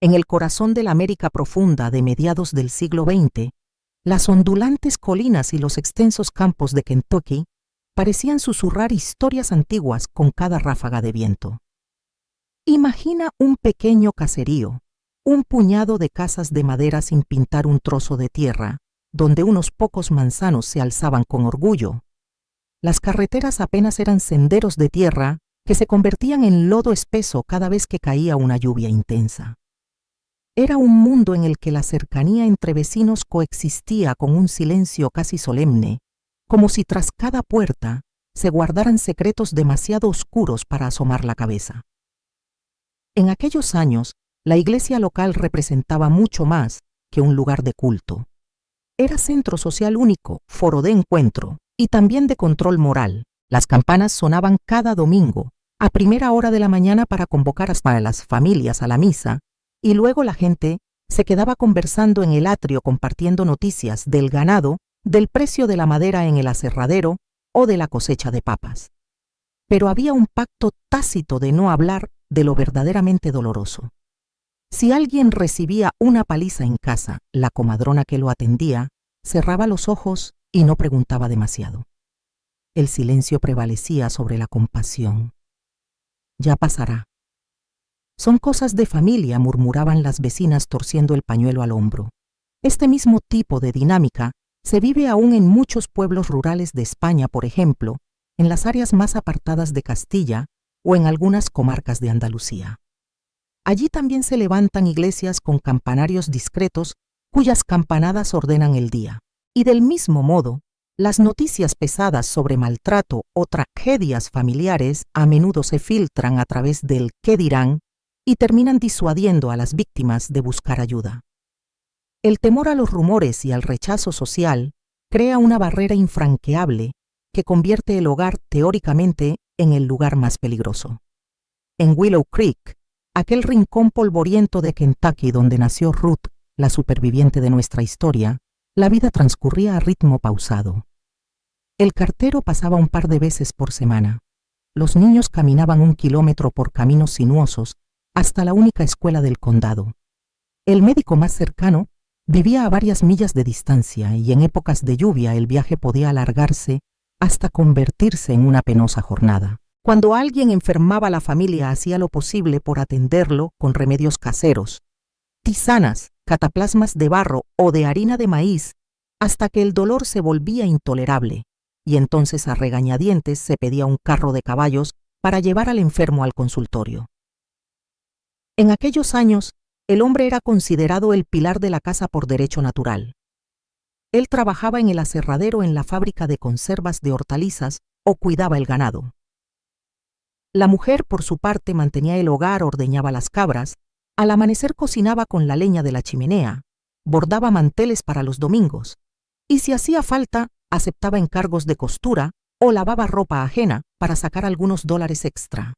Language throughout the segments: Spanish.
En el corazón de la América profunda de mediados del siglo XX, las ondulantes colinas y los extensos campos de Kentucky parecían susurrar historias antiguas con cada ráfaga de viento. Imagina un pequeño caserío, un puñado de casas de madera sin pintar un trozo de tierra, donde unos pocos manzanos se alzaban con orgullo. Las carreteras apenas eran senderos de tierra que se convertían en lodo espeso cada vez que caía una lluvia intensa. Era un mundo en el que la cercanía entre vecinos coexistía con un silencio casi solemne, como si tras cada puerta se guardaran secretos demasiado oscuros para asomar la cabeza. En aquellos años, la iglesia local representaba mucho más que un lugar de culto. Era centro social único, foro de encuentro y también de control moral. Las campanas sonaban cada domingo, a primera hora de la mañana para convocar a las familias a la misa, y luego la gente se quedaba conversando en el atrio compartiendo noticias del ganado, del precio de la madera en el aserradero o de la cosecha de papas. Pero había un pacto tácito de no hablar de lo verdaderamente doloroso. Si alguien recibía una paliza en casa, la comadrona que lo atendía cerraba los ojos y no preguntaba demasiado. El silencio prevalecía sobre la compasión. Ya pasará. Son cosas de familia, murmuraban las vecinas torciendo el pañuelo al hombro. Este mismo tipo de dinámica se vive aún en muchos pueblos rurales de España, por ejemplo, en las áreas más apartadas de Castilla o en algunas comarcas de Andalucía. Allí también se levantan iglesias con campanarios discretos cuyas campanadas ordenan el día. Y del mismo modo, las noticias pesadas sobre maltrato o tragedias familiares a menudo se filtran a través del qué dirán y terminan disuadiendo a las víctimas de buscar ayuda. El temor a los rumores y al rechazo social crea una barrera infranqueable que convierte el hogar teóricamente en el lugar más peligroso. En Willow Creek, aquel rincón polvoriento de Kentucky donde nació Ruth, la superviviente de nuestra historia, la vida transcurría a ritmo pausado. El cartero pasaba un par de veces por semana. Los niños caminaban 1 kilómetro por caminos sinuosos hasta la única escuela del condado. El médico más cercano vivía a varias millas de distancia y en épocas de lluvia el viaje podía alargarse hasta convertirse en una penosa jornada. Cuando alguien enfermaba, la familia hacía lo posible por atenderlo con remedios caseros, tisanas, cataplasmas de barro o de harina de maíz, hasta que el dolor se volvía intolerable, y entonces a regañadientes se pedía un carro de caballos para llevar al enfermo al consultorio. En aquellos años, el hombre era considerado el pilar de la casa por derecho natural. Él trabajaba en el aserradero en la fábrica de conservas de hortalizas o cuidaba el ganado. La mujer, por su parte, mantenía el hogar, ordeñaba las cabras, al amanecer cocinaba con la leña de la chimenea, bordaba manteles para los domingos, y si hacía falta, aceptaba encargos de costura o lavaba ropa ajena para sacar algunos dólares extra.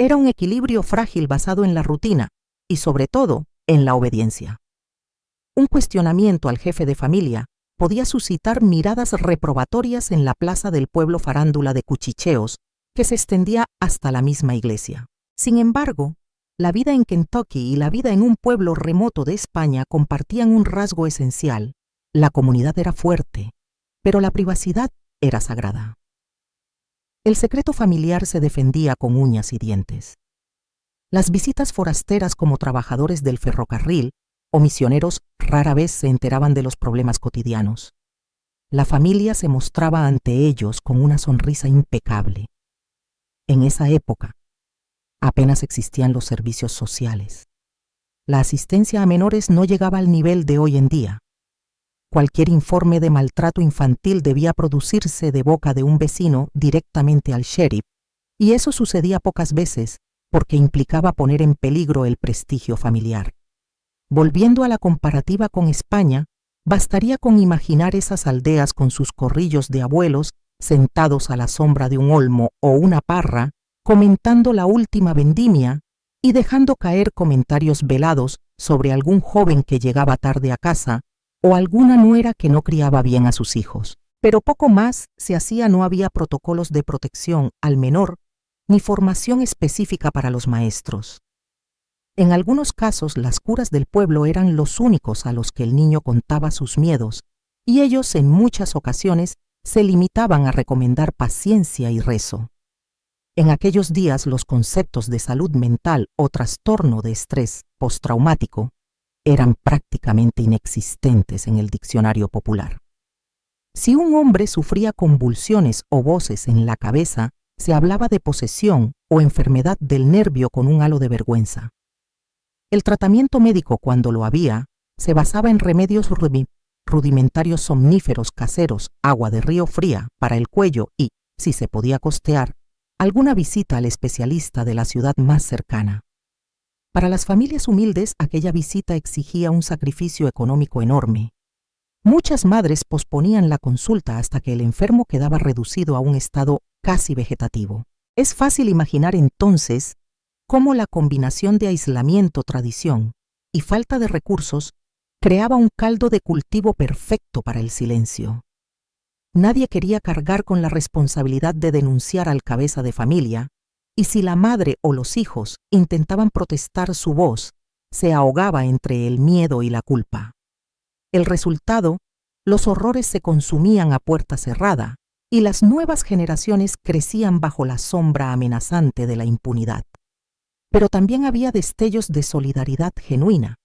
Era un equilibrio frágil basado en la rutina y, sobre todo, en la obediencia. Un cuestionamiento al jefe de familia podía suscitar miradas reprobatorias en la plaza del pueblo farándula de cuchicheos que se extendía hasta la misma iglesia. Sin embargo, la vida en Kentucky y la vida en un pueblo remoto de España compartían un rasgo esencial. La comunidad era fuerte, pero la privacidad era sagrada. El secreto familiar se defendía con uñas y dientes. Las visitas forasteras como trabajadores del ferrocarril o misioneros rara vez se enteraban de los problemas cotidianos. La familia se mostraba ante ellos con una sonrisa impecable. En esa época, apenas existían los servicios sociales. La asistencia a menores no llegaba al nivel de hoy en día. Cualquier informe de maltrato infantil debía producirse de boca de un vecino directamente al sheriff, y eso sucedía pocas veces porque implicaba poner en peligro el prestigio familiar. Volviendo a la comparativa con España, bastaría con imaginar esas aldeas con sus corrillos de abuelos sentados a la sombra de un olmo o una parra, comentando la última vendimia y dejando caer comentarios velados sobre algún joven que llegaba tarde a casa o alguna nuera que no criaba bien a sus hijos. Pero poco más se hacía, no había protocolos de protección al menor ni formación específica para los maestros. En algunos casos, las curas del pueblo eran los únicos a los que el niño contaba sus miedos, y ellos en muchas ocasiones se limitaban a recomendar paciencia y rezo. En aquellos días, los conceptos de salud mental o trastorno de estrés postraumático eran prácticamente inexistentes en el diccionario popular. Si un hombre sufría convulsiones o voces en la cabeza, se hablaba de posesión o enfermedad del nervio con un halo de vergüenza. El tratamiento médico, cuando lo había, se basaba en remedios rudimentarios somníferos caseros, agua de río fría para el cuello y, si se podía costear, alguna visita al especialista de la ciudad más cercana. Para las familias humildes, aquella visita exigía un sacrificio económico enorme. Muchas madres posponían la consulta hasta que el enfermo quedaba reducido a un estado casi vegetativo. Es fácil imaginar entonces cómo la combinación de aislamiento, tradición y falta de recursos creaba un caldo de cultivo perfecto para el silencio. Nadie quería cargar con la responsabilidad de denunciar al cabeza de familia, y si la madre o los hijos intentaban protestar, su voz se ahogaba entre el miedo y la culpa. El resultado, los horrores se consumían a puerta cerrada, y las nuevas generaciones crecían bajo la sombra amenazante de la impunidad. Pero también había destellos de solidaridad genuina.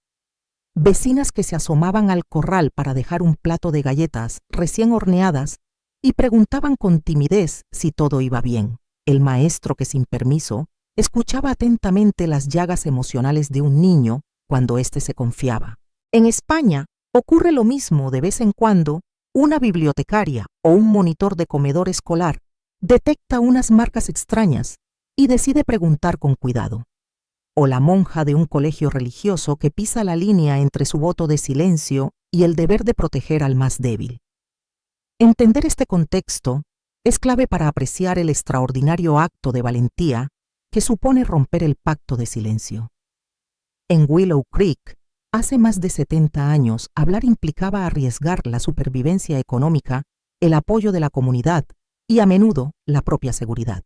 Vecinas que se asomaban al corral para dejar un plato de galletas recién horneadas y preguntaban con timidez si todo iba bien. El maestro que sin permiso escuchaba atentamente las llagas emocionales de un niño cuando éste se confiaba. En España ocurre lo mismo de vez en cuando. Una bibliotecaria o un monitor de comedor escolar detecta unas marcas extrañas y decide preguntar con cuidado. O la monja de un colegio religioso que pisa la línea entre su voto de silencio y el deber de proteger al más débil. Entender este contexto es clave para apreciar el extraordinario acto de valentía que supone romper el pacto de silencio. En Willow Creek, hace más de 70 años, hablar implicaba arriesgar la supervivencia económica, el apoyo de la comunidad y, a menudo, la propia seguridad.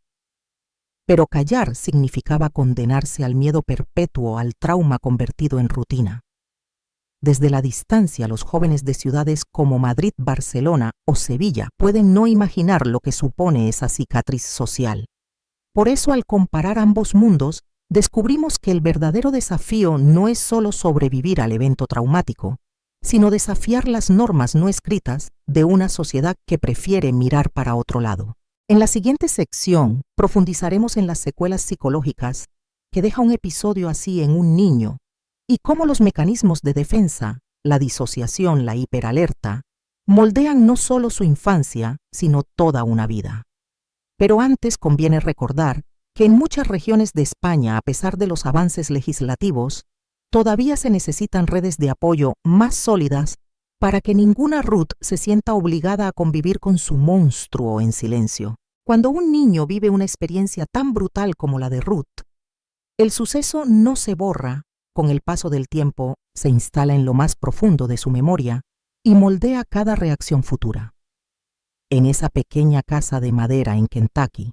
Pero callar significaba condenarse al miedo perpetuo, al trauma convertido en rutina. Desde la distancia, los jóvenes de ciudades como Madrid, Barcelona o Sevilla pueden no imaginar lo que supone esa cicatriz social. Por eso, al comparar ambos mundos, descubrimos que el verdadero desafío no es solo sobrevivir al evento traumático, sino desafiar las normas no escritas de una sociedad que prefiere mirar para otro lado. En la siguiente sección profundizaremos en las secuelas psicológicas que deja un episodio así en un niño y cómo los mecanismos de defensa, la disociación, la hiperalerta, moldean no solo su infancia, sino toda una vida. Pero antes conviene recordar que en muchas regiones de España, a pesar de los avances legislativos, todavía se necesitan redes de apoyo más sólidas para que ninguna Ruth se sienta obligada a convivir con su monstruo en silencio. Cuando un niño vive una experiencia tan brutal como la de Ruth, el suceso no se borra, con el paso del tiempo se instala en lo más profundo de su memoria y moldea cada reacción futura. En esa pequeña casa de madera en Kentucky,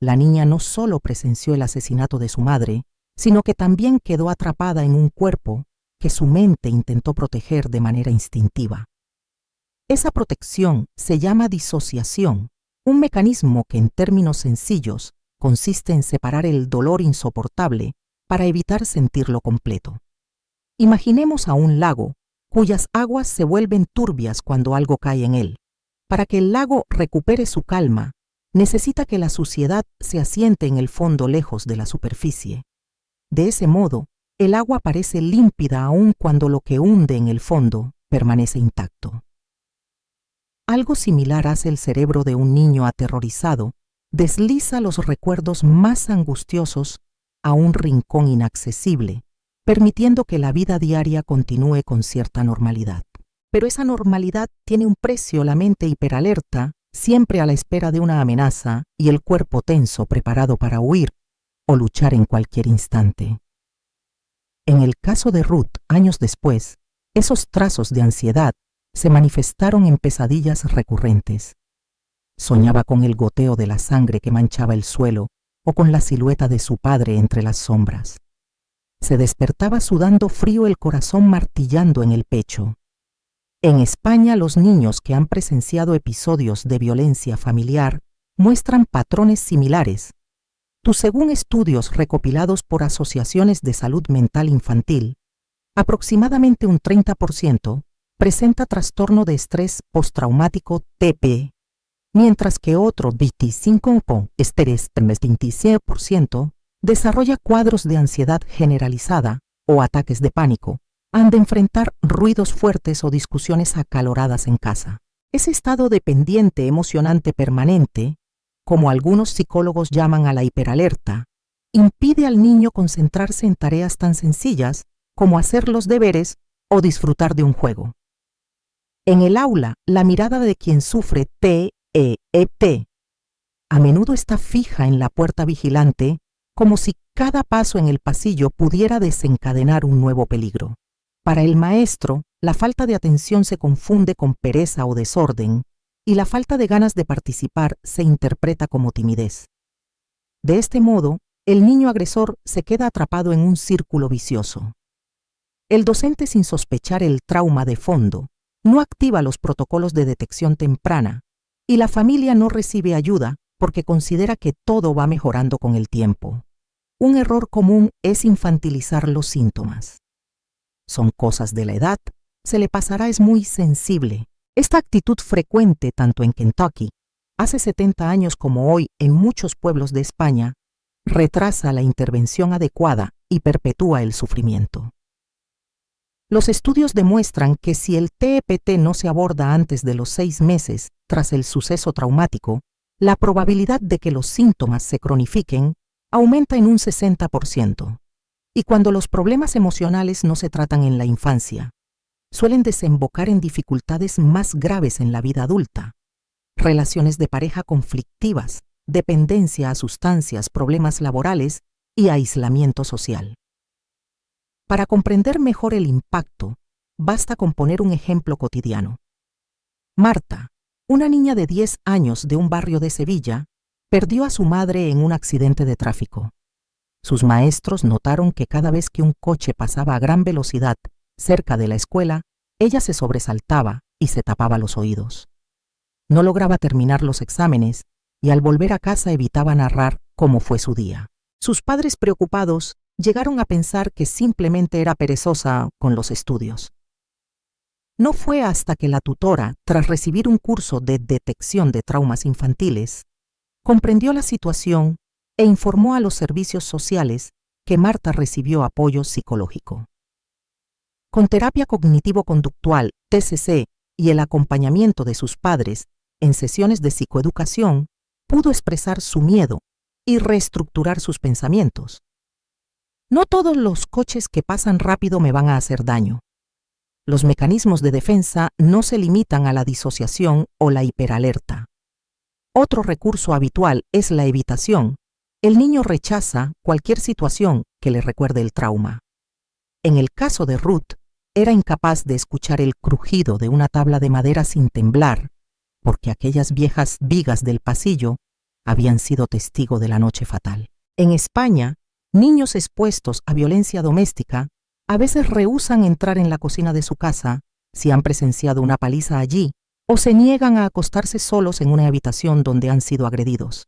la niña no solo presenció el asesinato de su madre, sino que también quedó atrapada en un cuerpo que su mente intentó proteger de manera instintiva. Esa protección se llama disociación, un mecanismo que en términos sencillos consiste en separar el dolor insoportable para evitar sentirlo completo. Imaginemos a un lago cuyas aguas se vuelven turbias cuando algo cae en él. Para que el lago recupere su calma, necesita que la suciedad se asiente en el fondo lejos de la superficie. De ese modo, el agua parece límpida aun cuando lo que hunde en el fondo permanece intacto. Algo similar hace el cerebro de un niño aterrorizado, desliza los recuerdos más angustiosos a un rincón inaccesible, permitiendo que la vida diaria continúe con cierta normalidad. Pero esa normalidad tiene un precio: la mente hiperalerta, siempre a la espera de una amenaza, y el cuerpo tenso, preparado para huir o luchar en cualquier instante. En el caso de Ruth, años después, esos trazos de ansiedad se manifestaron en pesadillas recurrentes. Soñaba con el goteo de la sangre que manchaba el suelo o con la silueta de su padre entre las sombras. Se despertaba sudando frío, el corazón martillando en el pecho. En España, los niños que han presenciado episodios de violencia familiar muestran patrones similares. Según estudios recopilados por asociaciones de salud mental infantil, aproximadamente un 30% presenta trastorno de estrés postraumático TP, mientras que otro 25% desarrolla cuadros de ansiedad generalizada o ataques de pánico, han de enfrentar ruidos fuertes o discusiones acaloradas en casa. Ese estado dependiente emocionante permanente, como algunos psicólogos llaman a la hiperalerta, impide al niño concentrarse en tareas tan sencillas como hacer los deberes o disfrutar de un juego. En el aula, la mirada de quien sufre TEET a menudo está fija en la puerta vigilante, como si cada paso en el pasillo pudiera desencadenar un nuevo peligro. Para el maestro, la falta de atención se confunde con pereza o desorden, y la falta de ganas de participar se interpreta como timidez. De este modo, el niño agresor se queda atrapado en un círculo vicioso. El docente, sin sospechar el trauma de fondo, no activa los protocolos de detección temprana, y la familia no recibe ayuda porque considera que todo va mejorando con el tiempo. Un error común es infantilizar los síntomas. Son cosas de la edad, se le pasará, es muy sensible. Esta actitud frecuente tanto en Kentucky, hace 70 años como hoy en muchos pueblos de España, retrasa la intervención adecuada y perpetúa el sufrimiento. Los estudios demuestran que si el TEPT no se aborda antes de los 6 meses tras el suceso traumático, la probabilidad de que los síntomas se cronifiquen aumenta en un 60%. Y cuando los problemas emocionales no se tratan en la infancia, suelen desembocar en dificultades más graves en la vida adulta. Relaciones de pareja conflictivas, dependencia a sustancias, problemas laborales y aislamiento social. Para comprender mejor el impacto, basta con poner un ejemplo cotidiano. Marta, una niña de 10 años de un barrio de Sevilla, perdió a su madre en un accidente de tráfico. Sus maestros notaron que cada vez que un coche pasaba a gran velocidad cerca de la escuela, ella se sobresaltaba y se tapaba los oídos. No lograba terminar los exámenes y al volver a casa evitaba narrar cómo fue su día. Sus padres, preocupados, llegaron a pensar que simplemente era perezosa con los estudios. No fue hasta que la tutora, tras recibir un curso de detección de traumas infantiles, comprendió la situación e informó a los servicios sociales que Marta recibió apoyo psicológico. Con terapia cognitivo-conductual, TCC, y el acompañamiento de sus padres en sesiones de psicoeducación, pudo expresar su miedo y reestructurar sus pensamientos. No todos los coches que pasan rápido me van a hacer daño. Los mecanismos de defensa no se limitan a la disociación o la hiperalerta. Otro recurso habitual es la evitación. El niño rechaza cualquier situación que le recuerde el trauma. En el caso de Ruth, era incapaz de escuchar el crujido de una tabla de madera sin temblar, porque aquellas viejas vigas del pasillo habían sido testigo de la noche fatal. En España, niños expuestos a violencia doméstica a veces rehúsan entrar en la cocina de su casa si han presenciado una paliza allí o se niegan a acostarse solos en una habitación donde han sido agredidos.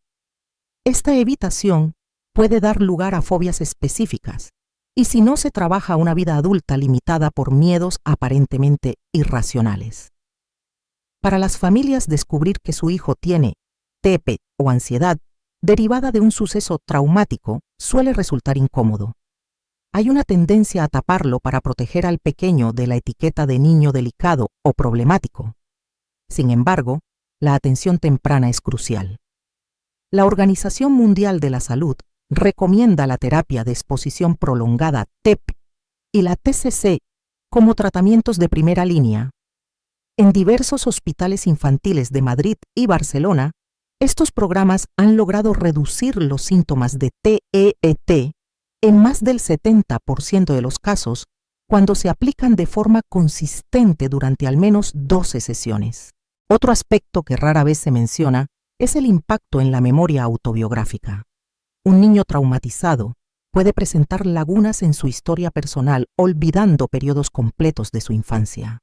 Esta evitación puede dar lugar a fobias específicas, y si no se trabaja una vida adulta limitada por miedos aparentemente irracionales. Para las familias, descubrir que su hijo tiene TEP o ansiedad derivada de un suceso traumático suele resultar incómodo. Hay una tendencia a taparlo para proteger al pequeño de la etiqueta de niño delicado o problemático. Sin embargo, la atención temprana es crucial. La Organización Mundial de la Salud recomienda la terapia de exposición prolongada TEP y la TCC como tratamientos de primera línea. En diversos hospitales infantiles de Madrid y Barcelona, estos programas han logrado reducir los síntomas de TEET en más del 70% de los casos cuando se aplican de forma consistente durante al menos 12 sesiones. Otro aspecto que rara vez se menciona es el impacto en la memoria autobiográfica. Un niño traumatizado puede presentar lagunas en su historia personal, olvidando periodos completos de su infancia.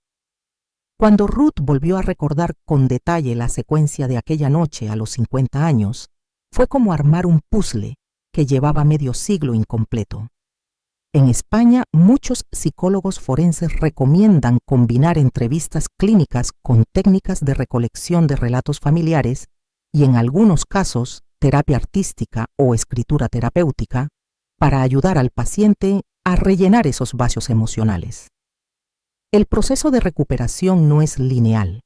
Cuando Ruth volvió a recordar con detalle la secuencia de aquella noche a los 50 años, fue como armar un puzzle que llevaba medio siglo incompleto. En España, muchos psicólogos forenses recomiendan combinar entrevistas clínicas con técnicas de recolección de relatos familiares y, en algunos casos, terapia artística o escritura terapéutica para ayudar al paciente a rellenar esos vacíos emocionales. El proceso de recuperación no es lineal.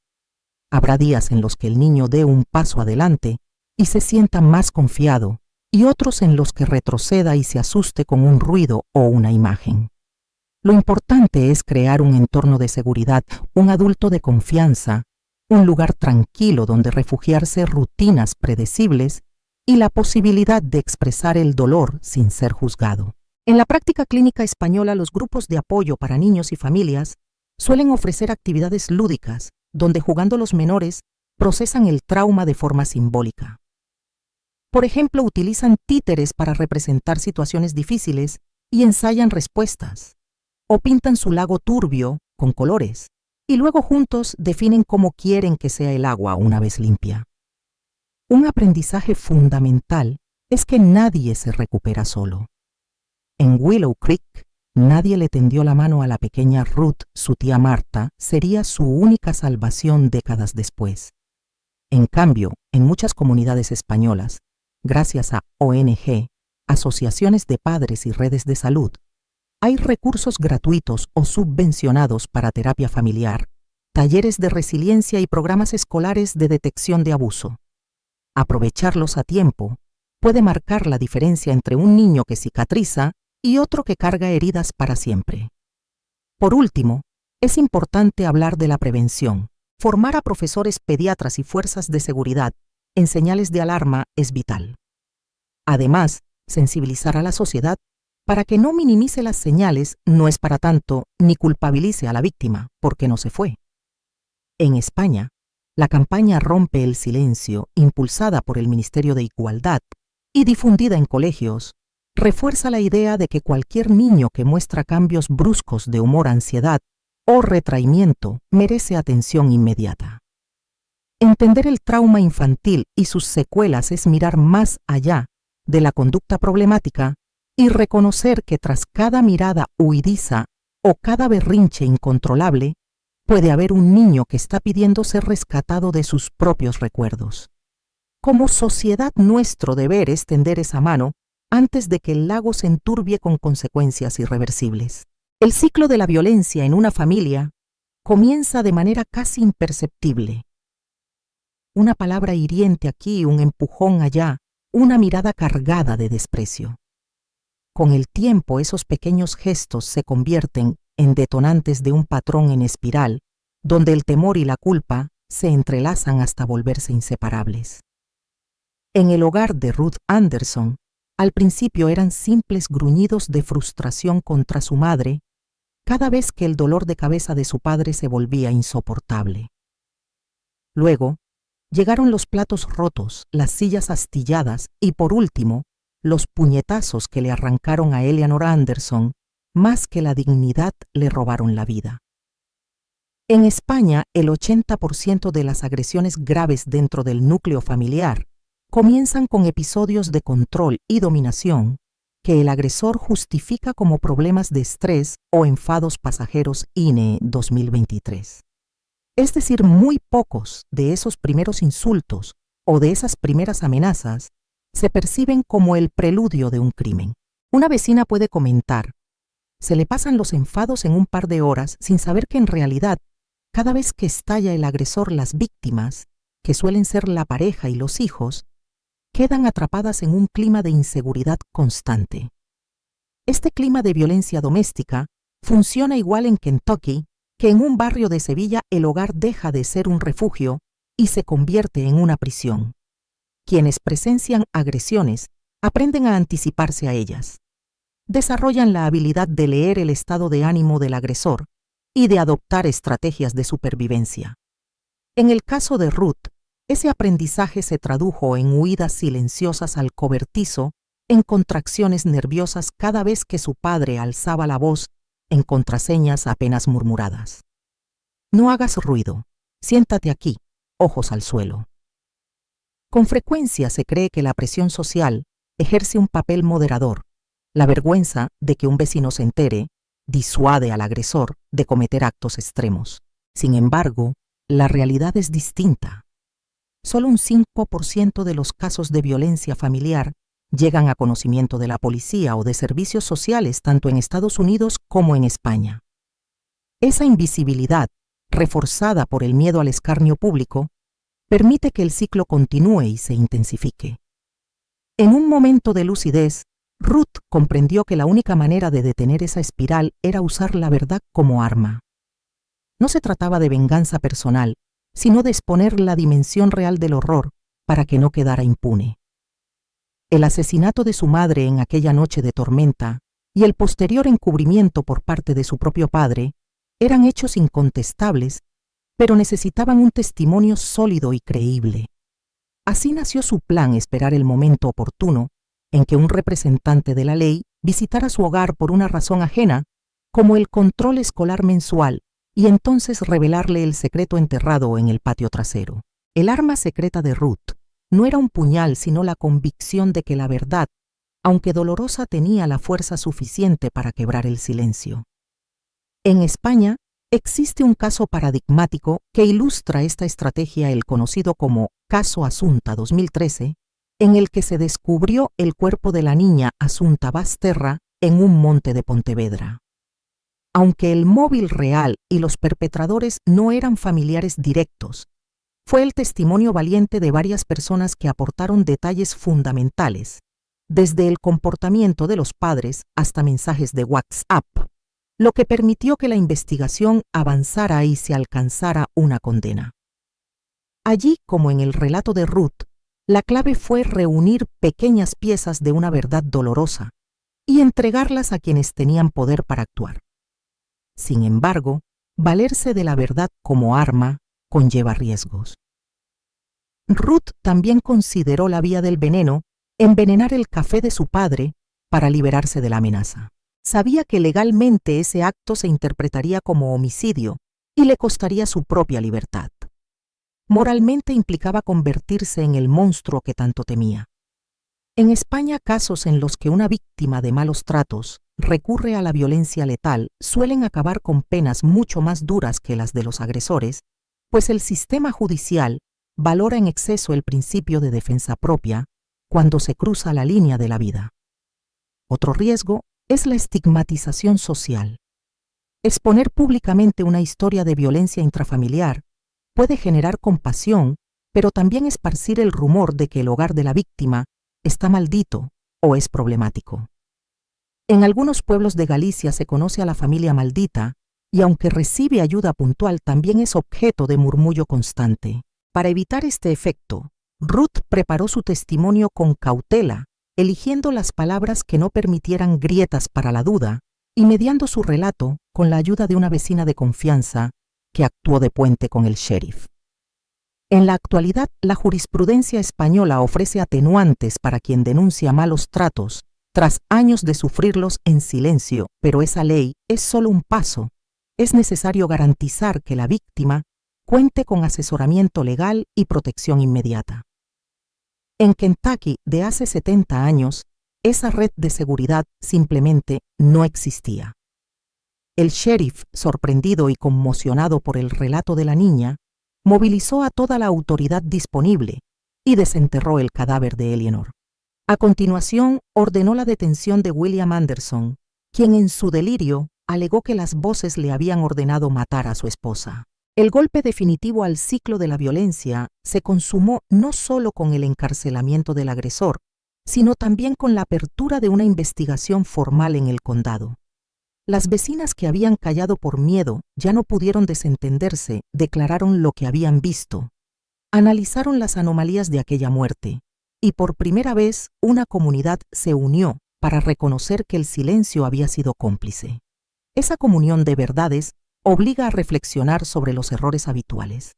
Habrá días en los que el niño dé un paso adelante y se sienta más confiado, y otros en los que retroceda y se asuste con un ruido o una imagen. Lo importante es crear un entorno de seguridad, un adulto de confianza, un lugar tranquilo donde refugiarse, rutinas predecibles y la posibilidad de expresar el dolor sin ser juzgado. En la práctica clínica española, los grupos de apoyo para niños y familias suelen ofrecer actividades lúdicas, donde jugando los menores procesan el trauma de forma simbólica. Por ejemplo, utilizan títeres para representar situaciones difíciles y ensayan respuestas, o pintan su lago turbio con colores, y luego juntos definen cómo quieren que sea el agua una vez limpia. Un aprendizaje fundamental es que nadie se recupera solo. En Willow Creek, nadie le tendió la mano a la pequeña Ruth, su tía Marta sería su única salvación décadas después. En cambio, en muchas comunidades españolas, gracias a ONG, asociaciones de padres y redes de salud, hay recursos gratuitos o subvencionados para terapia familiar, talleres de resiliencia y programas escolares de detección de abuso. Aprovecharlos a tiempo puede marcar la diferencia entre un niño que cicatriza y otro que carga heridas para siempre. Por último, es importante hablar de la prevención. Formar a profesores, pediatras y fuerzas de seguridad en señales de alarma es vital. Además, sensibilizar a la sociedad para que no minimice las señales no es para tanto ni culpabilice a la víctima porque no se fue. En España, la campaña Rompe el Silencio, impulsada por el Ministerio de Igualdad y difundida en colegios, refuerza la idea de que cualquier niño que muestra cambios bruscos de humor, ansiedad o retraimiento merece atención inmediata. Entender el trauma infantil y sus secuelas es mirar más allá de la conducta problemática y reconocer que tras cada mirada huidiza o cada berrinche incontrolable puede haber un niño que está pidiendo ser rescatado de sus propios recuerdos. Como sociedad, nuestro deber es tender esa mano antes de que el lago se enturbie con consecuencias irreversibles. El ciclo de la violencia en una familia comienza de manera casi imperceptible. Una palabra hiriente aquí, un empujón allá, una mirada cargada de desprecio. Con el tiempo, esos pequeños gestos se convierten en detonantes de un patrón en espiral, donde el temor y la culpa se entrelazan hasta volverse inseparables. En el hogar de Ruth Anderson, al principio eran simples gruñidos de frustración contra su madre, cada vez que el dolor de cabeza de su padre se volvía insoportable. Luego, llegaron los platos rotos, las sillas astilladas y, por último, los puñetazos que le arrancaron a Eleanor Anderson, más que la dignidad le robaron la vida. En España, el 80% de las agresiones graves dentro del núcleo familiar comienzan con episodios de control y dominación que el agresor justifica como problemas de estrés o enfados pasajeros. INE 2023. Es decir, muy pocos de esos primeros insultos o de esas primeras amenazas se perciben como el preludio de un crimen. Una vecina puede comentar: se le pasan los enfados en un par de horas sin saber que en realidad, cada vez que estalla el agresor, las víctimas, que suelen ser la pareja y los hijos, quedan atrapadas en un clima de inseguridad constante. Este clima de violencia doméstica funciona igual en Kentucky que en un barrio de Sevilla. El hogar deja de ser un refugio y se convierte en una prisión. Quienes presencian agresiones aprenden a anticiparse a ellas. Desarrollan la habilidad de leer el estado de ánimo del agresor y de adoptar estrategias de supervivencia. En el caso de Ruth, ese aprendizaje se tradujo en huidas silenciosas al cobertizo en contracciones nerviosas cada vez que su padre alzaba la voz en contraseñas apenas murmuradas. No hagas ruido, siéntate aquí, ojos al suelo. Con frecuencia se cree que la presión social ejerce un papel moderador. La vergüenza de que un vecino se entere disuade al agresor de cometer actos extremos. Sin embargo, la realidad es distinta. Solo un 5% de los casos de violencia familiar llegan a conocimiento de la policía o de servicios sociales tanto en Estados Unidos como en España. Esa invisibilidad, reforzada por el miedo al escarnio público, permite que el ciclo continúe y se intensifique. En un momento de lucidez, Ruth comprendió que la única manera de detener esa espiral era usar la verdad como arma. No se trataba de venganza personal, sino de exponer la dimensión real del horror para que no quedara impune. El asesinato de su madre en aquella noche de tormenta y el posterior encubrimiento por parte de su propio padre eran hechos incontestables, pero necesitaban un testimonio sólido y creíble. Así nació su plan: esperar el momento oportuno en que un representante de la ley visitara su hogar por una razón ajena, como el control escolar mensual, y entonces revelarle el secreto enterrado en el patio trasero. El arma secreta de Ruth no era un puñal, sino la convicción de que la verdad, aunque dolorosa, tenía la fuerza suficiente para quebrar el silencio. En España existe un caso paradigmático que ilustra esta estrategia, el conocido como Caso Asunta 2013, en el que se descubrió el cuerpo de la niña Asunta Basterra en un monte de Pontevedra. Aunque el móvil real y los perpetradores no eran familiares directos, fue el testimonio valiente de varias personas que aportaron detalles fundamentales, desde el comportamiento de los padres hasta mensajes de WhatsApp, lo que permitió que la investigación avanzara y se alcanzara una condena. Allí, como en el relato de Ruth, la clave fue reunir pequeñas piezas de una verdad dolorosa y entregarlas a quienes tenían poder para actuar. Sin embargo, valerse de la verdad como arma conlleva riesgos. Ruth también consideró la vía del veneno, envenenar el café de su padre para liberarse de la amenaza. Sabía que legalmente ese acto se interpretaría como homicidio y le costaría su propia libertad. Moralmente implicaba convertirse en el monstruo que tanto temía. En España, casos en los que una víctima de malos tratos recurre a la violencia letal suelen acabar con penas mucho más duras que las de los agresores, pues el sistema judicial valora en exceso el principio de defensa propia cuando se cruza la línea de la vida. Otro riesgo es la estigmatización social. Exponer públicamente una historia de violencia intrafamiliar puede generar compasión, pero también esparcir el rumor de que el hogar de la víctima está maldito o es problemático. En algunos pueblos de Galicia se conoce a la familia maldita y, aunque recibe ayuda puntual, también es objeto de murmullo constante. Para evitar este efecto, Ruth preparó su testimonio con cautela, eligiendo las palabras que no permitieran grietas para la duda y mediando su relato con la ayuda de una vecina de confianza que actuó de puente con el sheriff. En la actualidad, la jurisprudencia española ofrece atenuantes para quien denuncia malos tratos tras años de sufrirlos en silencio, pero esa ley es solo un paso. Es necesario garantizar que la víctima cuente con asesoramiento legal y protección inmediata. En Kentucky, de hace 70 años, esa red de seguridad simplemente no existía. El sheriff, sorprendido y conmocionado por el relato de la niña, movilizó a toda la autoridad disponible y desenterró el cadáver de Eleanor. A continuación, ordenó la detención de William Anderson, quien en su delirio alegó que las voces le habían ordenado matar a su esposa. El golpe definitivo al ciclo de la violencia se consumó no solo con el encarcelamiento del agresor, sino también con la apertura de una investigación formal en el condado. Las vecinas que habían callado por miedo ya no pudieron desentenderse, declararon lo que habían visto, analizaron las anomalías de aquella muerte, y por primera vez una comunidad se unió para reconocer que el silencio había sido cómplice. Esa comunión de verdades obliga a reflexionar sobre los errores habituales.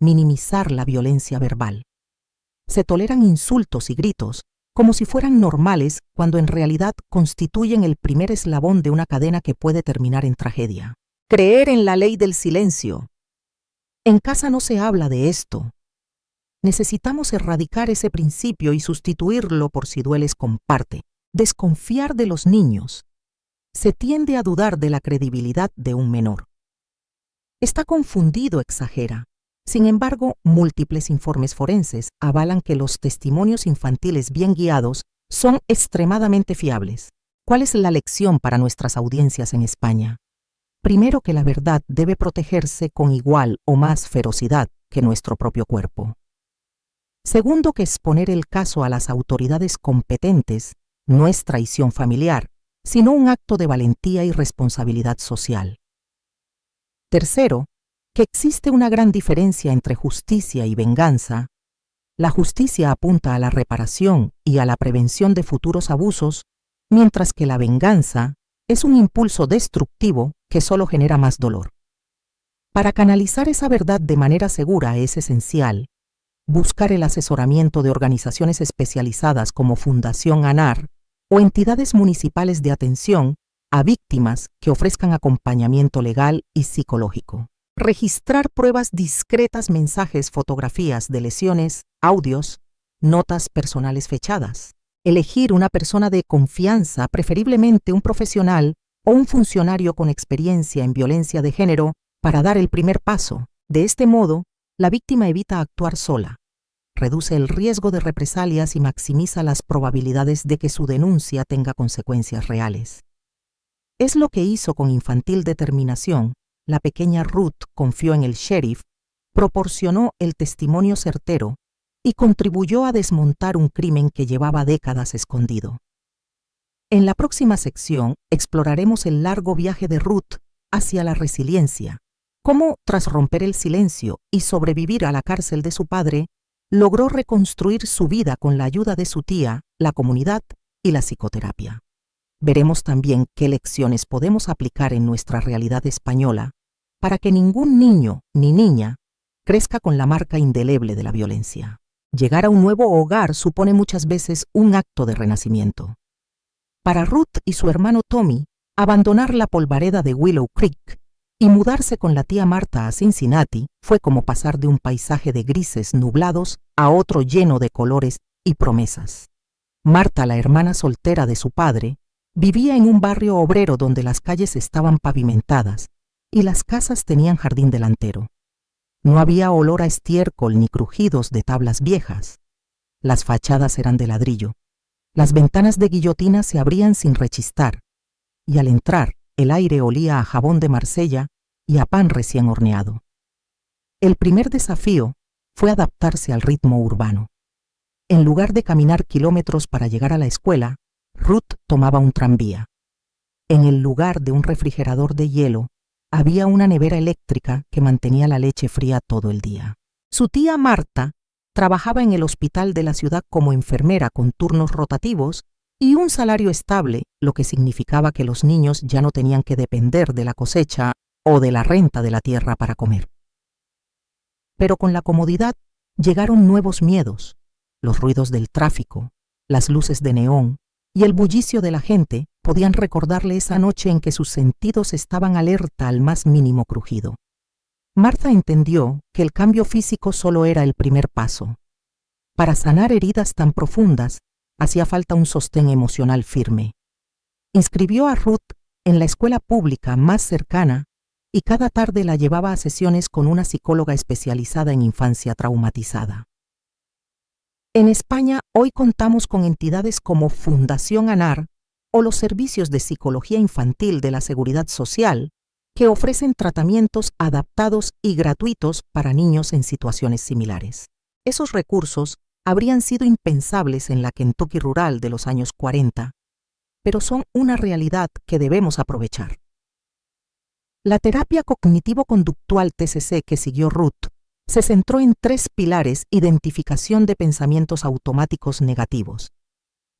Minimizar la violencia verbal. Se toleran insultos y gritos, como si fueran normales cuando en realidad constituyen el primer eslabón de una cadena que puede terminar en tragedia. Creer en la ley del silencio. En casa no se habla de esto. Necesitamos erradicar ese principio y sustituirlo por si dueles comparte. Desconfiar de los niños. Se tiende a dudar de la credibilidad de un menor. Está confundido, exagera. Sin embargo, múltiples informes forenses avalan que los testimonios infantiles bien guiados son extremadamente fiables. ¿Cuál es la lección para nuestras audiencias en España? Primero, que la verdad debe protegerse con igual o más ferocidad que nuestro propio cuerpo. Segundo, que exponer el caso a las autoridades competentes no es traición familiar, sino un acto de valentía y responsabilidad social. Tercero, que existe una gran diferencia entre justicia y venganza. La justicia apunta a la reparación y a la prevención de futuros abusos, mientras que la venganza es un impulso destructivo que solo genera más dolor. Para canalizar esa verdad de manera segura es esencial buscar el asesoramiento de organizaciones especializadas como Fundación ANAR o entidades municipales de atención a víctimas que ofrezcan acompañamiento legal y psicológico. Registrar pruebas discretas, mensajes, fotografías de lesiones, audios, notas personales fechadas. Elegir una persona de confianza, preferiblemente un profesional o un funcionario con experiencia en violencia de género, para dar el primer paso. De este modo, la víctima evita actuar sola, reduce el riesgo de represalias y maximiza las probabilidades de que su denuncia tenga consecuencias reales. Es lo que hizo con infantil determinación. La pequeña Ruth confió en el sheriff, proporcionó el testimonio certero y contribuyó a desmontar un crimen que llevaba décadas escondido. En la próxima sección exploraremos el largo viaje de Ruth hacia la resiliencia, cómo, tras romper el silencio y sobrevivir a la cárcel de su padre, logró reconstruir su vida con la ayuda de su tía, la comunidad y la psicoterapia. Veremos también qué lecciones podemos aplicar en nuestra realidad española para que ningún niño ni niña crezca con la marca indeleble de la violencia. Llegar a un nuevo hogar supone muchas veces un acto de renacimiento. Para Ruth y su hermano Tommy, abandonar la polvareda de Willow Creek y mudarse con la tía Marta a Cincinnati fue como pasar de un paisaje de grises nublados a otro lleno de colores y promesas. Marta, la hermana soltera de su padre, vivía en un barrio obrero donde las calles estaban pavimentadas y las casas tenían jardín delantero. No había olor a estiércol ni crujidos de tablas viejas. Las fachadas eran de ladrillo. Las ventanas de guillotina se abrían sin rechistar, y al entrar el aire olía a jabón de Marsella y a pan recién horneado. El primer desafío fue adaptarse al ritmo urbano. En lugar de caminar kilómetros para llegar a la escuela, Ruth tomaba un tranvía. En el lugar de un refrigerador de hielo, había una nevera eléctrica que mantenía la leche fría todo el día. Su tía Marta trabajaba en el hospital de la ciudad como enfermera con turnos rotativos y un salario estable, lo que significaba que los niños ya no tenían que depender de la cosecha o de la renta de la tierra para comer. Pero con la comodidad llegaron nuevos miedos, los ruidos del tráfico, las luces de neón y el bullicio de la gente podían recordarle esa noche en que sus sentidos estaban alerta al más mínimo crujido. Marta entendió que el cambio físico solo era el primer paso. Para sanar heridas tan profundas, hacía falta un sostén emocional firme. Inscribió a Ruth en la escuela pública más cercana y cada tarde la llevaba a sesiones con una psicóloga especializada en infancia traumatizada. En España hoy contamos con entidades como Fundación ANAR o los servicios de psicología infantil de la Seguridad Social, que ofrecen tratamientos adaptados y gratuitos para niños en situaciones similares. Esos recursos habrían sido impensables en la Kentucky rural de los años 40, pero son una realidad que debemos aprovechar. La terapia cognitivo-conductual TCC que siguió Ruth se centró en 3 pilares: identificación de pensamientos automáticos negativos,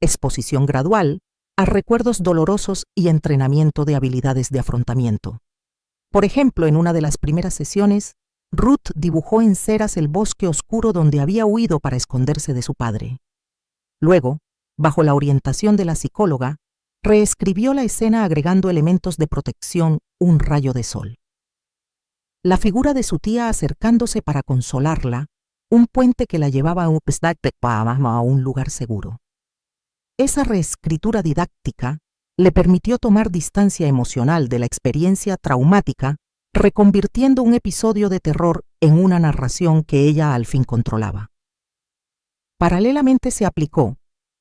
exposición gradual a recuerdos dolorosos y entrenamiento de habilidades de afrontamiento. Por ejemplo, en una de las primeras sesiones, Ruth dibujó en ceras el bosque oscuro donde había huido para esconderse de su padre. Luego, bajo la orientación de la psicóloga, reescribió la escena agregando elementos de protección, un rayo de sol, la figura de su tía acercándose para consolarla, un puente que la llevaba a un lugar seguro. Esa reescritura didáctica le permitió tomar distancia emocional de la experiencia traumática, reconvirtiendo un episodio de terror en una narración que ella al fin controlaba. Paralelamente se aplicó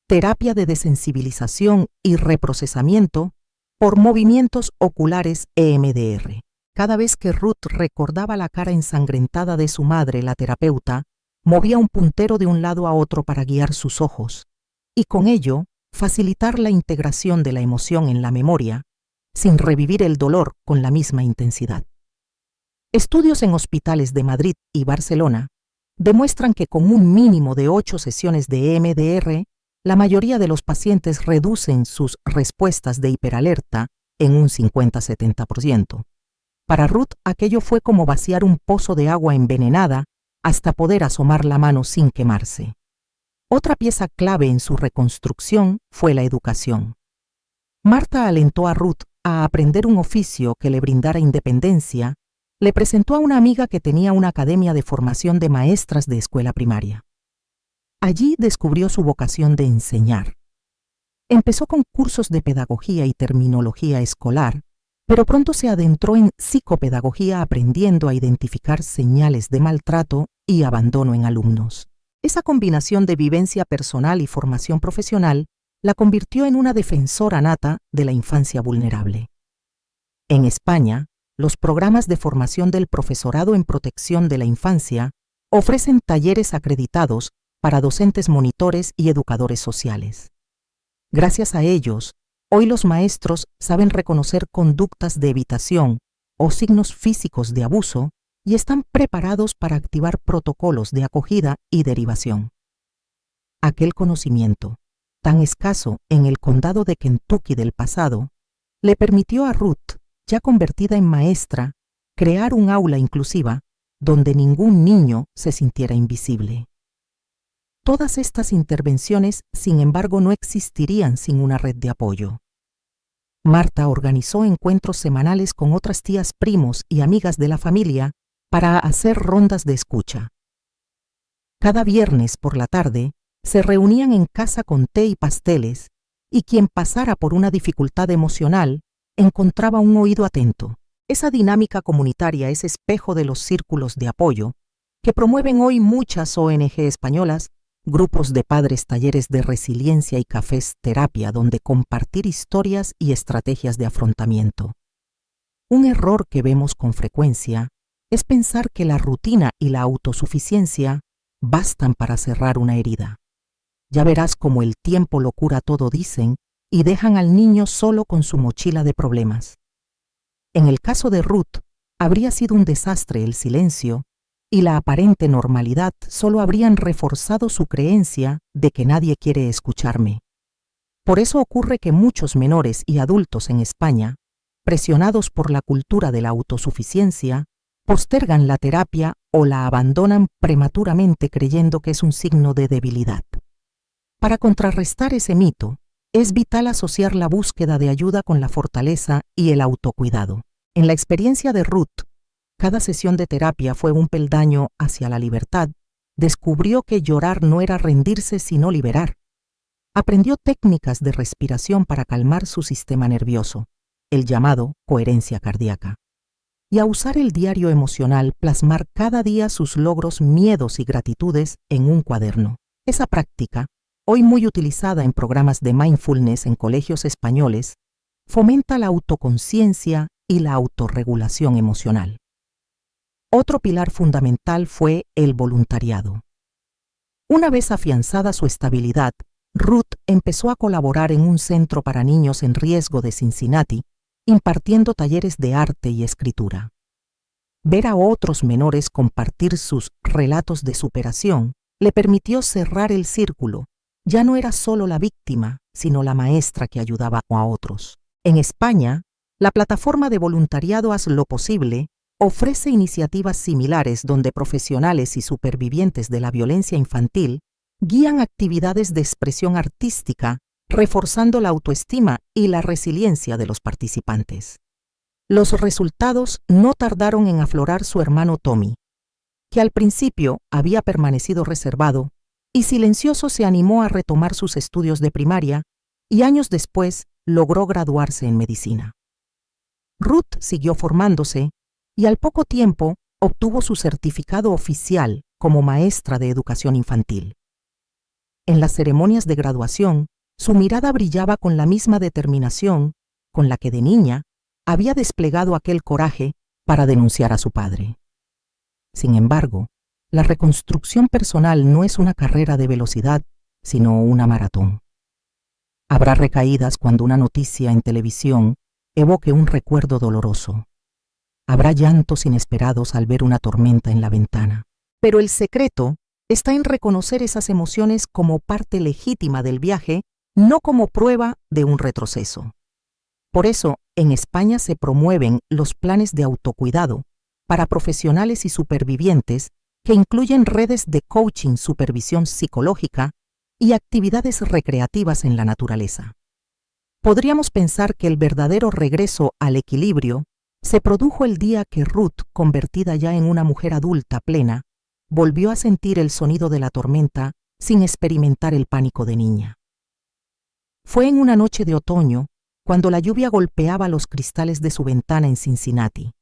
terapia de desensibilización y reprocesamiento por movimientos oculares EMDR. Cada vez que Ruth recordaba la cara ensangrentada de su madre, la terapeuta movía un puntero de un lado a otro para guiar sus ojos, y con ello facilitar la integración de la emoción en la memoria, sin revivir el dolor con la misma intensidad. Estudios en hospitales de Madrid y Barcelona demuestran que con un mínimo de 8 sesiones de EMDR, la mayoría de los pacientes reducen sus respuestas de hiperalerta en un 50-70%. Para Ruth, aquello fue como vaciar un pozo de agua envenenada hasta poder asomar la mano sin quemarse. Otra pieza clave en su reconstrucción fue la educación. Marta alentó a Ruth a aprender un oficio que le brindara independencia. Le presentó a una amiga que tenía una academia de formación de maestras de escuela primaria. Allí descubrió su vocación de enseñar. Empezó con cursos de pedagogía y terminología escolar, pero pronto se adentró en psicopedagogía aprendiendo a identificar señales de maltrato y abandono en alumnos. Esa combinación de vivencia personal y formación profesional la convirtió en una defensora nata de la infancia vulnerable. En España, los programas de formación del profesorado en protección de la infancia ofrecen talleres acreditados para docentes monitores y educadores sociales. Gracias a ellos, hoy los maestros saben reconocer conductas de evitación o signos físicos de abuso y están preparados para activar protocolos de acogida y derivación. Aquel conocimiento, tan escaso en el condado de Kentucky del pasado, le permitió a Ruth, ya convertida en maestra, crear un aula inclusiva donde ningún niño se sintiera invisible. Todas estas intervenciones, sin embargo, no existirían sin una red de apoyo. Marta organizó encuentros semanales con otras tías, primos y amigas de la familia para hacer rondas de escucha. Cada viernes por la tarde se reunían en casa con té y pasteles, y quien pasara por una dificultad emocional encontraba un oído atento. Esa dinámica comunitaria es espejo de los círculos de apoyo que promueven hoy muchas ONG españolas, grupos de padres, talleres de resiliencia y cafés terapia donde compartir historias y estrategias de afrontamiento. Un error que vemos con frecuencia es pensar que la rutina y la autosuficiencia bastan para cerrar una herida. Ya verás cómo el tiempo lo cura todo, dicen, y dejan al niño solo con su mochila de problemas. En el caso de Ruth, habría sido un desastre el silencio y la aparente normalidad solo habrían reforzado su creencia de que nadie quiere escucharme. Por eso ocurre que muchos menores y adultos en España, presionados por la cultura de la autosuficiencia, postergan la terapia o la abandonan prematuramente creyendo que es un signo de debilidad. Para contrarrestar ese mito, es vital asociar la búsqueda de ayuda con la fortaleza y el autocuidado. En la experiencia de Ruth, cada sesión de terapia fue un peldaño hacia la libertad. Descubrió que llorar no era rendirse, sino liberar. Aprendió técnicas de respiración para calmar su sistema nervioso, el llamado coherencia cardíaca, y a usar el diario emocional, plasmar cada día sus logros, miedos y gratitudes en un cuaderno. Esa práctica, hoy muy utilizada en programas de mindfulness en colegios españoles, fomenta la autoconciencia y la autorregulación emocional. Otro pilar fundamental fue el voluntariado. Una vez afianzada su estabilidad, Ruth empezó a colaborar en un centro para niños en riesgo de Cincinnati, impartiendo talleres de arte y escritura. Ver a otros menores compartir sus relatos de superación le permitió cerrar el círculo. Ya no era solo la víctima, sino la maestra que ayudaba a otros. En España, la plataforma de voluntariado Haz lo Posible ofrece iniciativas similares donde profesionales y supervivientes de la violencia infantil guían actividades de expresión artística, reforzando la autoestima y la resiliencia de los participantes. Los resultados no tardaron en aflorar su hermano Tommy, que al principio había permanecido reservado y silencioso se animó a retomar sus estudios de primaria y años después logró graduarse en medicina. Ruth siguió formándose y al poco tiempo obtuvo su certificado oficial como maestra de educación infantil. En las ceremonias de graduación, su mirada brillaba con la misma determinación con la que de niña había desplegado aquel coraje para denunciar a su padre. Sin embargo, la reconstrucción personal no es una carrera de velocidad, sino una maratón. Habrá recaídas cuando una noticia en televisión evoque un recuerdo doloroso. Habrá llantos inesperados al ver una tormenta en la ventana. Pero el secreto está en reconocer esas emociones como parte legítima del viaje, no como prueba de un retroceso. Por eso, en España se promueven los planes de autocuidado para profesionales y supervivientes que incluyen redes de coaching, supervisión psicológica y actividades recreativas en la naturaleza. Podríamos pensar que el verdadero regreso al equilibrio se produjo el día que Ruth, convertida ya en una mujer adulta plena, volvió a sentir el sonido de la tormenta sin experimentar el pánico de niña. Fue en una noche de otoño cuando la lluvia golpeaba los cristales de su ventana en Cincinnati.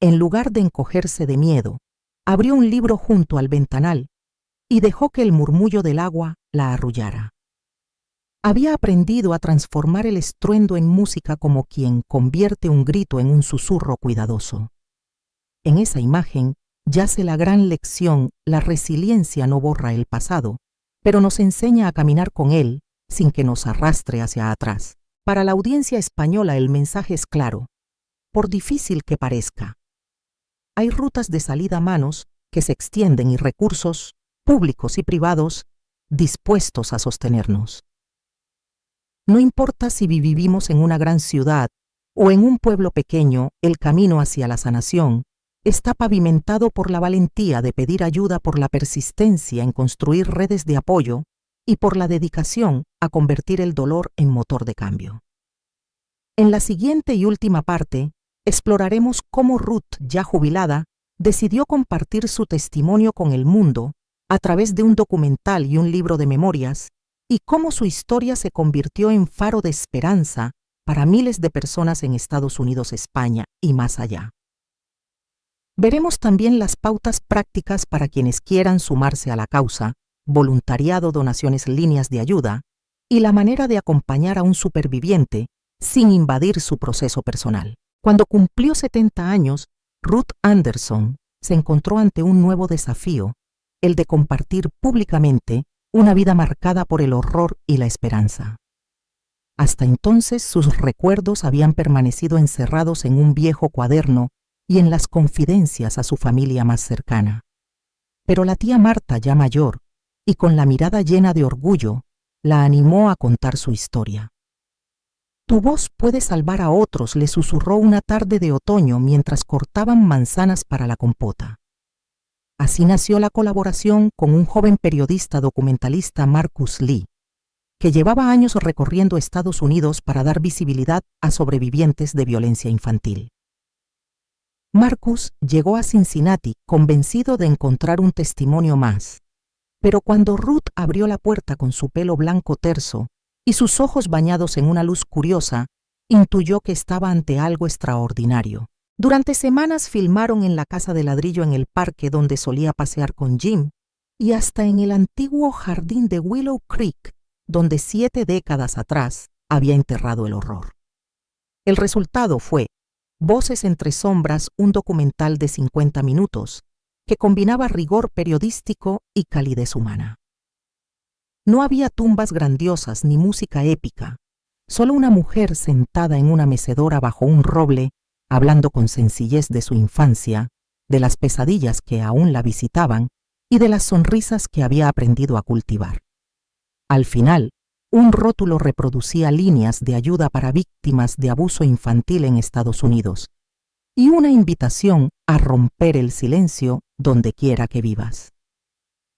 En lugar de encogerse de miedo, abrió un libro junto al ventanal y dejó que el murmullo del agua la arrullara. Había aprendido a transformar el estruendo en música como quien convierte un grito en un susurro cuidadoso. En esa imagen yace la gran lección: la resiliencia no borra el pasado, pero nos enseña a caminar con él sin que nos arrastre hacia atrás. Para la audiencia española el mensaje es claro, por difícil que parezca. Hay rutas de salida a manos que se extienden y recursos, públicos y privados, dispuestos a sostenernos. No importa si vivimos en una gran ciudad o en un pueblo pequeño, el camino hacia la sanación está pavimentado por la valentía de pedir ayuda, por la persistencia en construir redes de apoyo y por la dedicación a convertir el dolor en motor de cambio. En la siguiente y última parte, exploraremos cómo Ruth, ya jubilada, decidió compartir su testimonio con el mundo a través de un documental y un libro de memorias, y cómo su historia se convirtió en faro de esperanza para miles de personas en Estados Unidos, España y más allá. Veremos también las pautas prácticas para quienes quieran sumarse a la causa, voluntariado, donaciones, líneas de ayuda y la manera de acompañar a un superviviente sin invadir su proceso personal. Cuando cumplió 70 años, Ruth Anderson se encontró ante un nuevo desafío, el de compartir públicamente una vida marcada por el horror y la esperanza. Hasta entonces sus recuerdos habían permanecido encerrados en un viejo cuaderno y en las confidencias a su familia más cercana. Pero la tía Marta, ya mayor, y con la mirada llena de orgullo, la animó a contar su historia. «Tu voz puede salvar a otros», le susurró una tarde de otoño mientras cortaban manzanas para la compota. Así nació la colaboración con un joven periodista documentalista, Marcus Lee, que llevaba años recorriendo Estados Unidos para dar visibilidad a sobrevivientes de violencia infantil. Marcus llegó a Cincinnati convencido de encontrar un testimonio más, pero cuando Ruth abrió la puerta con su pelo blanco terso y sus ojos bañados en una luz curiosa, intuyó que estaba ante algo extraordinario. Durante semanas filmaron en la casa de ladrillo en el parque donde solía pasear con Jim y hasta en el antiguo jardín de Willow Creek, donde 7 décadas atrás había enterrado el horror. El resultado fue Voces entre sombras, un documental de 50 minutos que combinaba rigor periodístico y calidez humana. No había tumbas grandiosas ni música épica, solo una mujer sentada en una mecedora bajo un roble, hablando con sencillez de su infancia, de las pesadillas que aún la visitaban y de las sonrisas que había aprendido a cultivar. Al final, un rótulo reproducía líneas de ayuda para víctimas de abuso infantil en Estados Unidos y una invitación a romper el silencio donde quiera que vivas.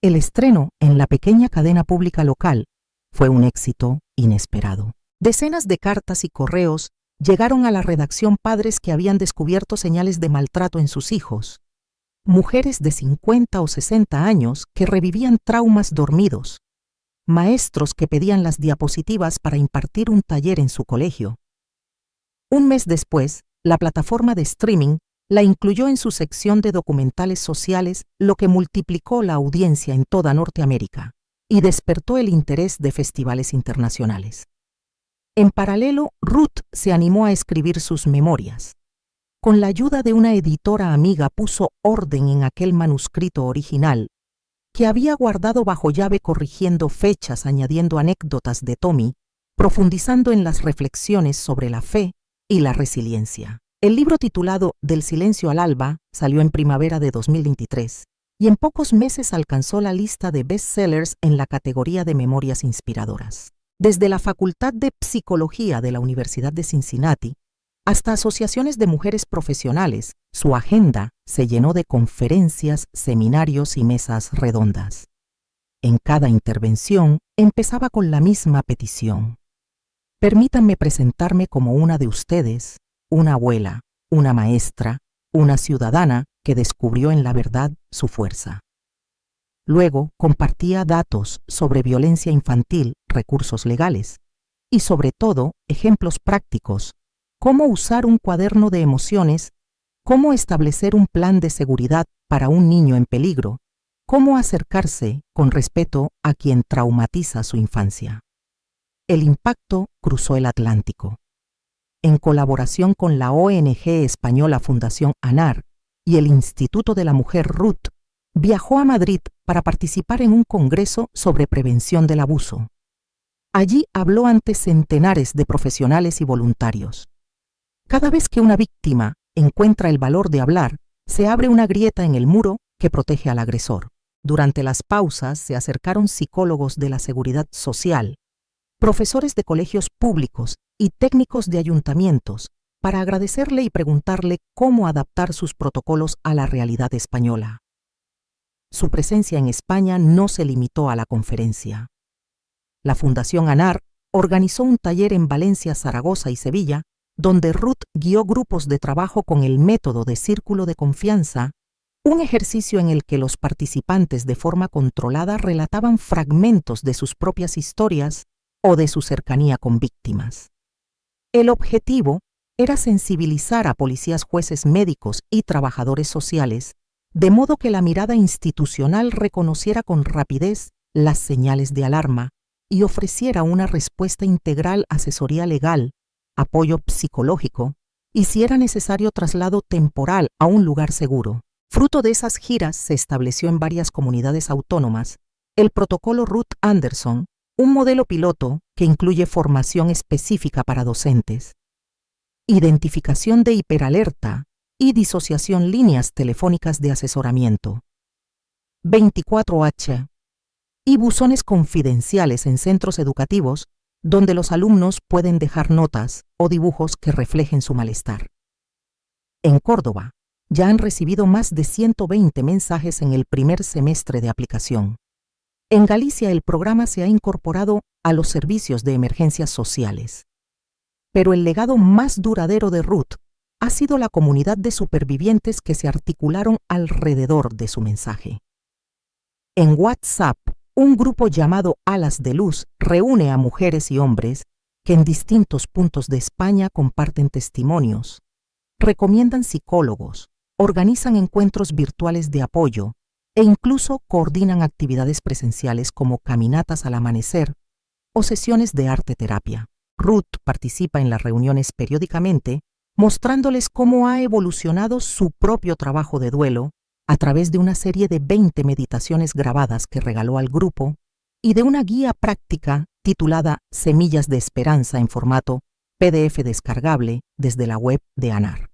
El estreno en la pequeña cadena pública local fue un éxito inesperado. Decenas de cartas y correos llegaron a la redacción padres que habían descubierto señales de maltrato en sus hijos, mujeres de 50 o 60 años que revivían traumas dormidos, maestros que pedían las diapositivas para impartir un taller en su colegio. Un mes después, la plataforma de streaming la incluyó en su sección de documentales sociales, lo que multiplicó la audiencia en toda Norteamérica y despertó el interés de festivales internacionales. En paralelo, Ruth se animó a escribir sus memorias. Con la ayuda de una editora amiga puso orden en aquel manuscrito original, que había guardado bajo llave corrigiendo fechas, añadiendo anécdotas de Tommy, profundizando en las reflexiones sobre la fe y la resiliencia. El libro titulado Del silencio al alba salió en primavera de 2023 y en pocos meses alcanzó la lista de bestsellers en la categoría de memorias inspiradoras. Desde la Facultad de Psicología de la Universidad de Cincinnati hasta asociaciones de mujeres profesionales, su agenda se llenó de conferencias, seminarios y mesas redondas. En cada intervención empezaba con la misma petición: permítanme presentarme como una de ustedes, una abuela, una maestra, una ciudadana que descubrió en la verdad su fuerza. Luego compartía datos sobre violencia infantil, recursos legales y, sobre todo, ejemplos prácticos: cómo usar un cuaderno de emociones, cómo establecer un plan de seguridad para un niño en peligro, cómo acercarse con respeto a quien traumatiza su infancia. El impacto cruzó el Atlántico. En colaboración con la ONG española Fundación ANAR y el Instituto de la Mujer Ruth, viajó a Madrid para participar en un congreso sobre prevención del abuso. Allí habló ante centenares de profesionales y voluntarios. Cada vez que una víctima encuentra el valor de hablar, se abre una grieta en el muro que protege al agresor. Durante las pausas se acercaron psicólogos de la seguridad social, profesores de colegios públicos y técnicos de ayuntamientos para agradecerle y preguntarle cómo adaptar sus protocolos a la realidad española. Su presencia en España no se limitó a la conferencia. La Fundación ANAR organizó un taller en Valencia, Zaragoza y Sevilla, donde Ruth guió grupos de trabajo con el método de círculo de confianza, un ejercicio en el que los participantes de forma controlada relataban fragmentos de sus propias historias o de su cercanía con víctimas. El objetivo era sensibilizar a policías, jueces, médicos y trabajadores sociales, de modo que la mirada institucional reconociera con rapidez las señales de alarma y ofreciera una respuesta integral, asesoría legal, apoyo psicológico y, si era necesario, traslado temporal a un lugar seguro. Fruto de esas giras se estableció en varias comunidades autónomas el protocolo Ruth Anderson, un modelo piloto que incluye formación específica para docentes, identificación de hiperalerta y disociación, líneas telefónicas de asesoramiento, 24H y buzones confidenciales en centros educativos donde los alumnos pueden dejar notas o dibujos que reflejen su malestar. En Córdoba, ya han recibido más de 120 mensajes en el primer semestre de aplicación. En Galicia, el programa se ha incorporado a los servicios de emergencias sociales. Pero el legado más duradero de Ruth ha sido la comunidad de supervivientes que se articularon alrededor de su mensaje. En WhatsApp, un grupo llamado Alas de Luz reúne a mujeres y hombres que en distintos puntos de España comparten testimonios, recomiendan psicólogos, organizan encuentros virtuales de apoyo e incluso coordinan actividades presenciales como caminatas al amanecer o sesiones de arte terapia. Ruth participa en las reuniones periódicamente, mostrándoles cómo ha evolucionado su propio trabajo de duelo a través de una serie de 20 meditaciones grabadas que regaló al grupo y de una guía práctica titulada Semillas de Esperanza en formato PDF descargable desde la web de ANAR.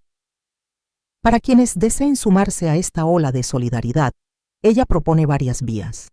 Para quienes deseen sumarse a esta ola de solidaridad, ella propone varias vías: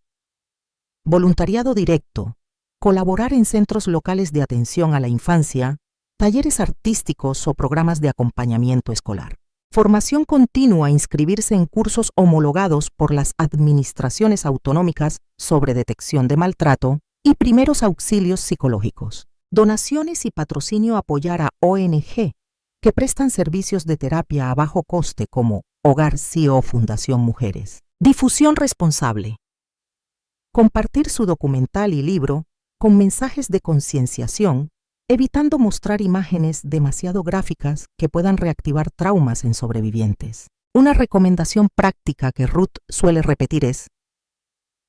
voluntariado directo, colaborar en centros locales de atención a la infancia, talleres artísticos o programas de acompañamiento escolar. Formación continua, inscribirse en cursos homologados por las administraciones autonómicas sobre detección de maltrato y primeros auxilios psicológicos. Donaciones y patrocinio, apoyar a ONG que prestan servicios de terapia a bajo coste como Hogar Sí o Fundación Mujeres. Difusión responsable. Compartir su documental y libro con mensajes de concienciación, evitando mostrar imágenes demasiado gráficas que puedan reactivar traumas en sobrevivientes. Una recomendación práctica que Ruth suele repetir es: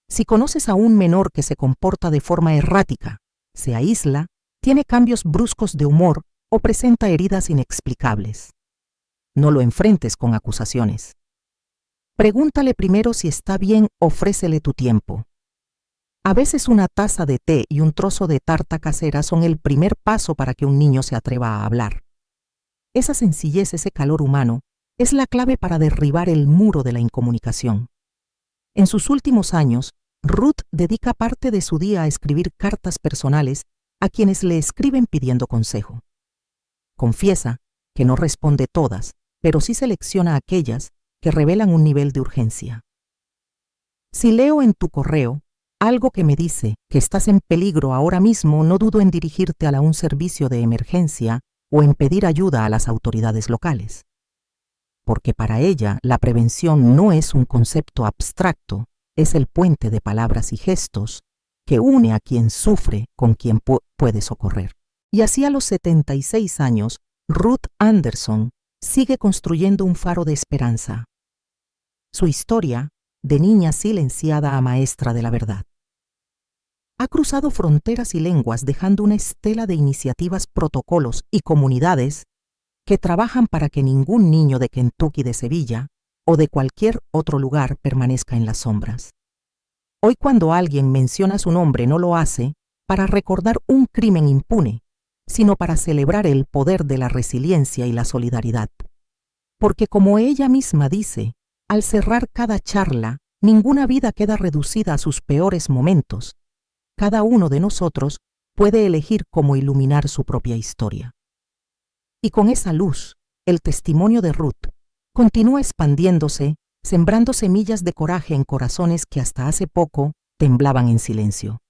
si conoces a un menor que se comporta de forma errática, se aísla, tiene cambios bruscos de humor o presenta heridas inexplicables, no lo enfrentes con acusaciones. Pregúntale primero si está bien, ofrécele tu tiempo. A veces una taza de té y un trozo de tarta casera son el primer paso para que un niño se atreva a hablar. Esa sencillez, ese calor humano, es la clave para derribar el muro de la incomunicación. En sus últimos años, Ruth dedica parte de su día a escribir cartas personales a quienes le escriben pidiendo consejo. Confiesa que no responde todas, pero sí selecciona aquellas que revelan un nivel de urgencia. Si leo en tu correo algo que me dice que estás en peligro ahora mismo, no dudo en dirigirte a un servicio de emergencia o en pedir ayuda a las autoridades locales. Porque para ella la prevención no es un concepto abstracto, es el puente de palabras y gestos que une a quien sufre con quien puede socorrer. Y así a los 76 años, Ruth Anderson sigue construyendo un faro de esperanza. Su historia, de niña silenciada a maestra de la verdad, ha cruzado fronteras y lenguas, dejando una estela de iniciativas, protocolos y comunidades que trabajan para que ningún niño de Kentucky, de Sevilla o de cualquier otro lugar permanezca en las sombras. Hoy, cuando alguien menciona su nombre, no lo hace para recordar un crimen impune, sino para celebrar el poder de la resiliencia y la solidaridad. Porque, como ella misma dice, al cerrar cada charla, ninguna vida queda reducida a sus peores momentos. Cada uno de nosotros puede elegir cómo iluminar su propia historia. Y con esa luz, el testimonio de Ruth continúa expandiéndose, sembrando semillas de coraje en corazones que hasta hace poco temblaban en silencio.